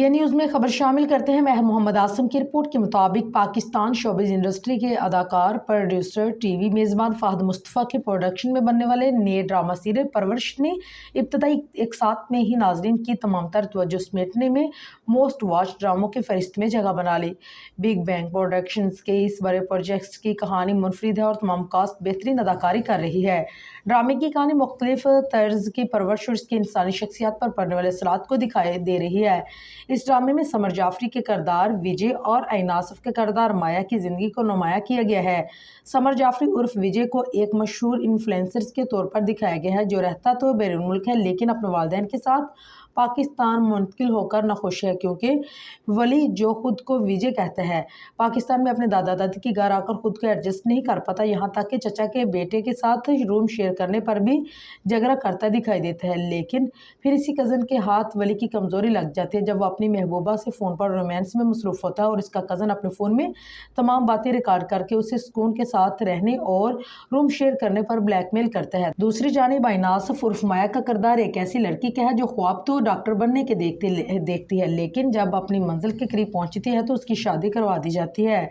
جے news میں خبر شامل کرتے ہیں۔ مہر محمد عاصم کی رپورٹ کے مطابق پاکستان شوبز انڈسٹری کے اداکار، پروڈیوسر، ٹی وی میزبان فہد مصطفیٰ کے پروڈکشن میں بننے والے نئے ڈرامہ سیریل پرورش نے ابتدائی ایک ساتھ میں ہی ناظرین کی تمام تر توجہ سمیٹنے میں موسٹ واچ ڈراموں کی فہرست میں جگہ بنا لی۔ بگ بینگ پروڈکشنز کے اس بڑے پروجیکٹ کی کہانی منفرد ہے اور تمام کاسٹ بہترین اداکاری کر رہی ہے۔ ڈرامے کی کہانی مختلف طرز کی پرورش اور اس کی انسانی شخصیات پر پڑنے والے اثرات کو دکھائی دے رہی ہے۔ اس ڈرامے میں سمر جعفری کے کردار وجے اور عین آصف کے کردار مایا کی زندگی کو نمایاں کیا گیا ہے۔ سمر جعفری عرف وجے کو ایک مشہور انفلوئنسر کے طور پر دکھایا گیا ہے جو رہتا تو بیرون ملک ہے لیکن اپنے والدین کے ساتھ پاکستان منتقل ہو کر ناخوش ہے کیونکہ ولی جو خود کو وجے کہتا ہے پاکستان میں اپنے دادا دادی کی گھر آ کر خود کو ایڈجسٹ نہیں کر پاتا، یہاں تک کہ چچا کے بیٹے کے ساتھ روم شیئر کرنے پر بھی جھگڑا کرتا دکھائی دیتا ہے، لیکن پھر اسی کزن کے ہاتھ ولی کی کمزوری لگ جاتی ہے جب وہ اپنی محبوبہ سے فون پر رومانس میں مصروف ہوتا ہے اور اس کا کزن اپنے فون میں تمام باتیں ریکارڈ کر کے اسے سکون کے ساتھ رہنے اور روم شیئر کرنے پر بلیک میل کرتا ہے۔ دوسری جانب عین آصف عرف مایا کا کردار ایک ایسی لڑکی کا ہے جو خواب تو ڈاکٹر بننے کے دیکھتی ہے لیکن جب اپنی منزل کے قریب پہنچتی ہے تو اس کی شادی کروا دی جاتی ہے۔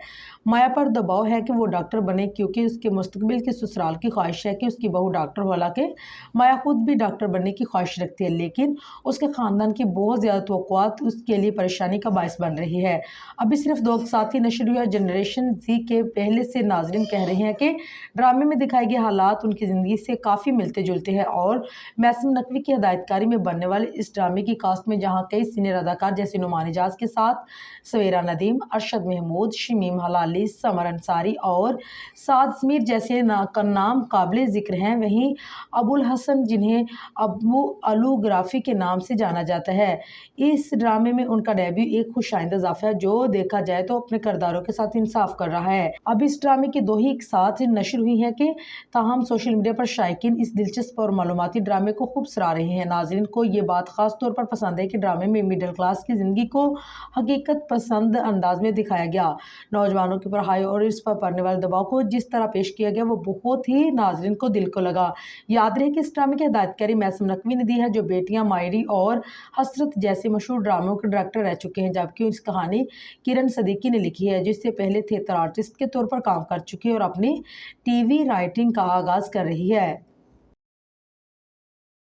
مایا پر دباؤ ہے کہ وہ ڈاکٹر بنے کیونکہ اس کے مستقبل کے سسرال کی خواہش ہے کہ اس کی بہو ڈاکٹر ہو، حالانکہ مایا خود بھی ڈاکٹر بننے کی خواہش رکھتی ہے لیکن اس کے خاندان کی بہت زیادہ توقعات اس کے لیے پریشانی کا باعث بن رہی ہے۔ ابھی صرف 2 ساتھ ہی نشر ہوا جنریشن زی کے پہلے سے ناظرین کہہ رہے ہیں کہ ڈرامے میں دکھائے گئے حالات ان کی زندگی سے کافی ملتے جلتے ہیں اور محسن نقوی کی ہدایت کاری میں بننے والے اس ڈرامے کی کاسٹ میں جہاں کئی سینئر اداکار جیسے نعمان اعجاز کے ساتھ سویرا ندیم، ارشد محمود، شمیم حلالی، سمر انصاری اور سعد سمیر جیسے نام قابل ذکر ہیں، وہیں ابو الحسن جنہیں ابو الو گرافی کے نام سے جانا جاتا ہے، اس ڈرامے میں ان کا ڈیبیو ایک خوش آئند اضافہ ہے جو دیکھا جائے تو اپنے کرداروں کے ساتھ انصاف کر رہا ہے۔ اب اس ڈرامے کی 2 ہی ایک ساتھ نشر ہوئی ہیں کہ تاہم سوشل میڈیا پر شائقین اس دلچسپ اور معلوماتی ڈرامے کو خوب سراہ رہے ہیں۔ ناظرین کو یہ بات خاص طور پر پسند ہے کہ ڈرامے میں مڈل کلاس کی زندگی کو حقیقت پسند انداز میں دکھایا گیا۔ نوجوانوں کی پڑھائی اور اس پر پڑنے والے دباؤ کو جس طرح پیش کیا گیا وہ بہت ہی ناظرین کو دل کو لگا۔ یاد رہے کہ اس ڈرامے کی ہدایت کاری محسن نقوی نے دی ہے جو بیٹیاں مائری اور حسرت جیسے مشہور ڈراموں کے ڈائریکٹر رہ چکے ہیں، جبکہ اس کہانی کرن صدیقی نے لکھی ہے جس سے پہلے تھیٹر آرٹسٹ کے طور پر کام کر چکی ہے اور اپنی ٹی وی رائٹنگ کا آغاز کر رہی ہے۔